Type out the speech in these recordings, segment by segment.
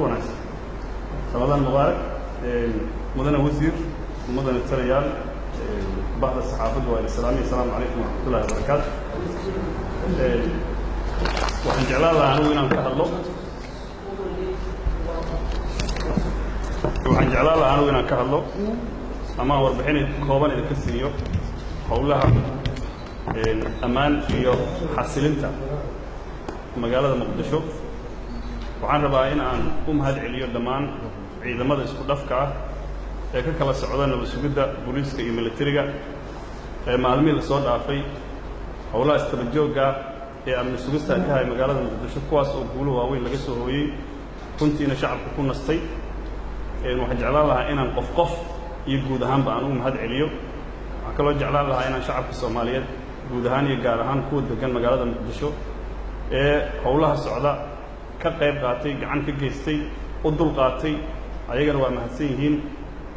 وناس رمضان مبارك مدن وزير مدن التريال بعض الصحافة والسلامي السلام عليكم ورحمة الله وبركاته وحن جعلنا عنو إنان كهلو وحن جعلنا عنو إنان كهلو أما وربحين كوبان إذا كسيو حولها أمان فيو حسلنتا مقالة مقدشو وعن رباين أن هاد عليو دمان ciidamada isku dhafka ah ee ka kala socdaan nabadgelyada booliiska iyo militariga ee maalmihii la soo dhaafay howlaha istabajooga ee amni sugista ka hay magaalada Muqdisho kuwaas oo guulo waaweyn laga soo hooyay runtiina shacabku ku nastay waxaan jeclaan lahaa inaan qof iyo guud ahaanba aan u mahad celiyo waxaan kaloo jeclaan lahaa inaan shacabka Soomaaliyeed guud ahaan iyo gaar ahaan kuwa degan magaalada Muqdisho ee howlaha socda ka qayb qaatay gacan ka geystay u dul qaatay ayagana waa mahadsan yihiin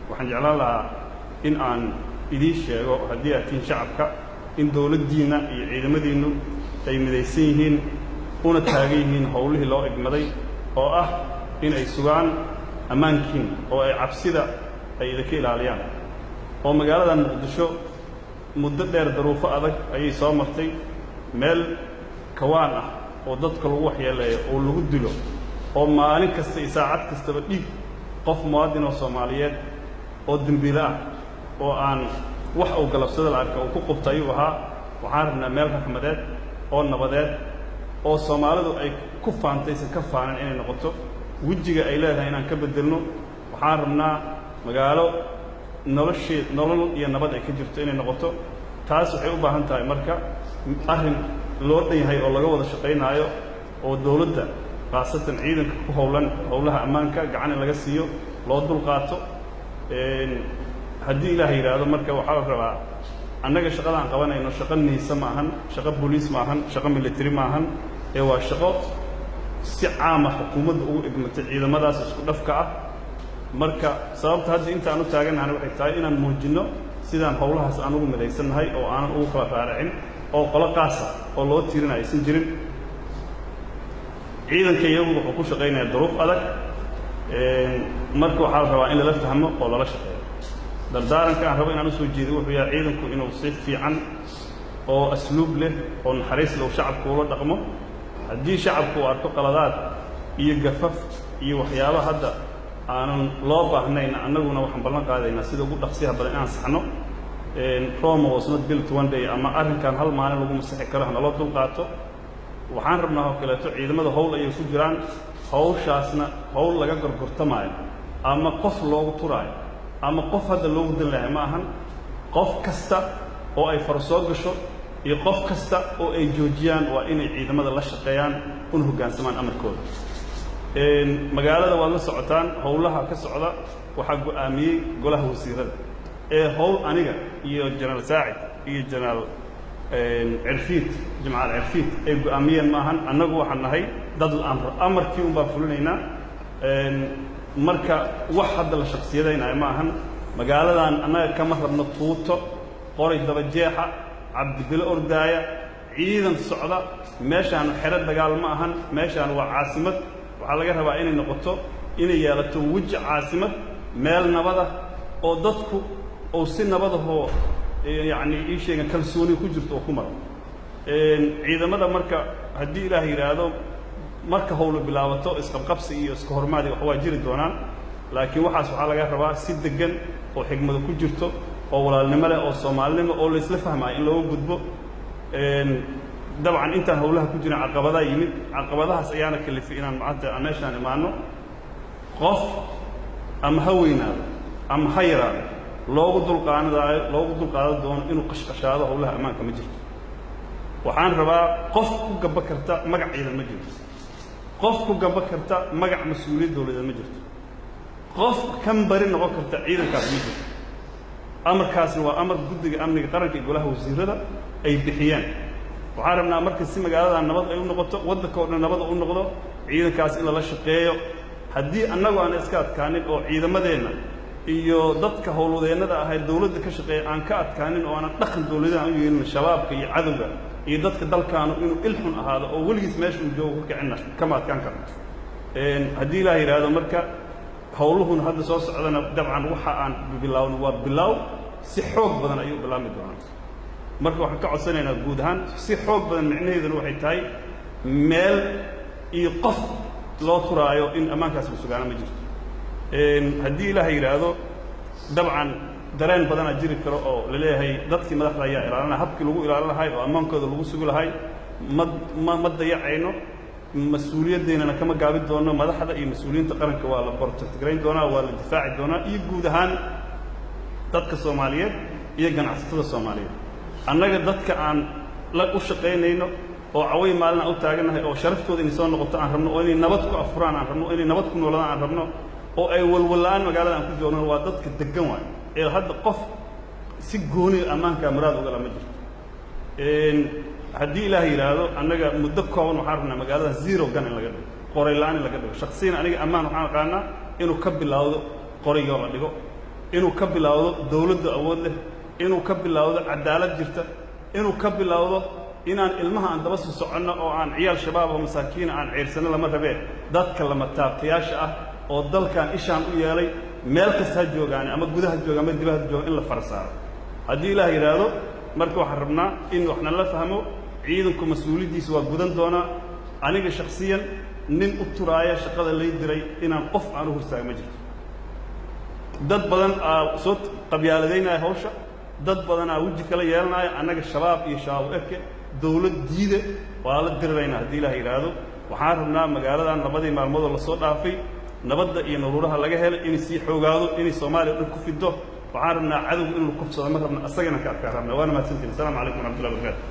waxaan jeclaan lahaa in aan idin sheego haddii aad tihiin shacabka in dawladdiina iyo ciidamadiinu ay midaysan yihiin una taagan yihiin howlihii loo igmaday oo ah in ay sugaan ammaankiin oo ay cabsida ay idinka ilaaliyaan oo magaalada Muqdisho muddo dheer daruufo adag ayay soo martay meel kawaan ah oo dadka lagu waxyeeleeyo oo lagu dilo oo maalin kasta iyo saacad kastaba dhiig qof muwaadin oo Soomaaliyeed oo dambiile ah oo aan wax uu galabsada la arko oo ku qabtay waxaan rabnaa meel raxmadeed oo nabadeed oo Soomaalidu ay ku faantaysan ka faanan inay noqoto wajiga ay leedahay inaan ka bedelno waxaan rabnaa magaalo nolol iyo nabad ay ka jirto inay noqoto taas waxay u baahan tahay marka arrin loo dhan yahay oo laga wada shaqeynaayo oo dawladda خاصة عيدن كهولن هولها أمانك جعان لجا سيو لو دول قاتو هدي إلهي هذا مركب وحرف ربع أنا شغال عن قوانا إنه شغال نيسا معهن شغال بوليس معهن شغال ملتري معهن هو شغال عامة حكومة أو ابن إذا ما داس سكون أفكار مركب سبب هذا أنت أنا تاجن أنا بحكي إن الموجنة سيدان هولها سأنو مليسن هاي أو أنا أو خلا فارعين أو خلا قاسة أو لو تيرنا يسنجرين ciidanka iyagu wuxuu ku shaqeynayaa duruuf adag marka waxaa rabaa in la fahmo oo la shaqeeyo dardaaranka aan rabo inaan u soo jeediyo wuxuu yahay ciidanku inuu si fiican oo asluub leh oo naxariis leh shacabku ula dhaqmo haddii shacabku arko qaladaad iyo gafaf iyo waxyaabaha hadda aanan loo baahnayn annaguna waxaan ballan qaadaynaa sida ugu dhaqsiyaha badan inaan saxno Rome was not built one day ama arrinkan hal maalin lagu masaxi karo hana loo dul qaato waxaan rabnaa oo kale ciidamada howl ay ku jiraan hawshaasna howl laga gorgortamaayo ama qof loogu turaayo ama qof hadda loogu dilayo ma ahan qof kasta oo ay farsoo gasho iyo qof kasta oo ay joojiyaan waa inay ciidamada la shaqeeyaan una hoggaansamaan amarkooda magaalada waa la socotaan howlaha ka socda waxa go'aamiyay golaha wasiirada howl aniga iyo General Saacid iyo General عرفيت جماعة عرفيت أيقو أمير ماهن أنا جوا حناهي ضد الأمر كيوم بفلونينا مركا واحد الشخصية دينا ماهن مقالة أنا كمهر نطوطة قرية درجيحة عبد الأرداية عيدا الصعدة ماشي عن حرد دجال ماهن ماشي عن وعاصمة وعلى جرها بعين النقطة إني يالتو وجه عاصمة مال نبضة أو ضدكو أو سن نبضة هو يعني إيش يعني كلسوني كجرت وكمر إذا ماذا مركا هدي له هذا مركا هول بلاوته إسقاب قبسي إسقهر مادي وحواجر الدونان لكن واحد سبحان الله ربع سيد جن أو حكمة كجرته أو ولا الملا أو الصومالي أو اللي يسلفها معي إلا هو جذبه طبعا أنت هولها كجرا عقبضة يمين عقبضها سيانا كل في إن معته أمشان معنا قف أم هوينا أم حيران loogu dulqaado doono inuu qashqashaado howlaha ammaanka ma jirto waxaan rabaa qof ku gaba karta magac ciidan ma jirto qof ku gaba karta magac mas'uuliyad dawladeed ma jirto qof kan bari noqon karta ciidankaas ma jirto amarkaasna waa amar guddiga amniga qaranka iyo golaha wasiirada ay bixiyaan waxaan rabnaa marka si magaalada nabad ay u noqoto waddanka oo dhan nabad u noqdo ciidankaas in la shaqeeyo haddii annagu aan iska adkaanin oo ciidamadeena iyo dadka howlwadeennada ah ee dawladda ka shaqeeya aan ka adkaanin oo aan dhaqan dawladaha u yeelin shabaabka iyo cadawga iyo dadka dalkaanu inuu ilxun ahaado oo weligiis meesha uu joogo ka kicina kama adkaan karno haddii ilaah yidhaahdo marka howluhuna hadda soo socdana dabcan waxa aan bilaawno waa bilaaw si xoog badan ayuu bilaabmi doonaa marka waxaan ka codsanaynaa guud ahaan si xoog badan micnaheeduna waxay tahay meel iyo qof loo turaayo in ammaankaas la sugaana ma jirto haddii ilaah yidhaahdo dabcan dareen badanaa jiri karo oo la leeyahay dadkii madaxda ayaa ilaalinaya habkii lagu ilaalin lahay oo ammaankooda lagu sugi lahay ma dayacayno mas-uuliyadeennana kama gaabin doono madaxda iyo mas-uuliyiinta qaranka waa la bortagarayn doonaa waa la difaaci doonaa iyo guud ahaan dadka soomaaliyeed iyo ganacsatada soomaaliyeed annaga dadka aan la u shaqaynayno oo caway maalina u taaganahay oo sharaftooda inay soo noqoto aan rabno oo inay nabad ku afuraan aan rabno oo inay nabad ku nooladaan aan rabno oo ay walwalaan magaalada aan ku joogno waa dadka degan waayo ee hadda qof si gooni ammaanka muraad uga lama jirto haddii ilaah yidhaahdo annaga muddo kooban waxaan rabnaa magaalada zero gun in laga dhigo qoray la-aan in laga dhigo shaksiyan aniga ammaan waxaan aqaanaa inuu ka bilaawdo qorayoo la dhigo inuu ka bilaawdo dawladda awood leh inuu ka bilaawdo cadaalad jirta inuu ka bilaawdo inaan ilmaha aan daba sii soconno oo aan ciyaal shabaab oo masaakiina aan ceyrsanno lama rabee dadka lama taabtayaasha ah oo dalkan ishaan u yeelay meel kasta ha joogaane ama gudaha jooga ama dibadda jooga in la fara saaro haddii ilaah yidhaahdo marka waxaan rabnaa in waxna la fahmo ciidanku mas-uuliyaddiisa waa gudan doonaa aniga shaksiyan nin u turaaya shaqada lay diray inaan qof aan u hortaaga ma jirto dad badan aa soo qabyaaladaynaya hawsha dad badan aa weji kala yeelanaya annaga shabaab iyo shabaab eke dawlad diida waa la diriraynaa haddii ilaah yidhaahdo waxaan rabnaa magaaladan labadii maalmoodoo lasoo dhaafay nabadda iyo naruuraha laga helay inay sii xoogaado inay soomaaliya dhan ku fido waxaan rabnaa cadowga inuu kufsado ma rabna asagana ka adkaa rabna waana mahadsantiin assalamu calaykum waraxmatullahi wabarakatu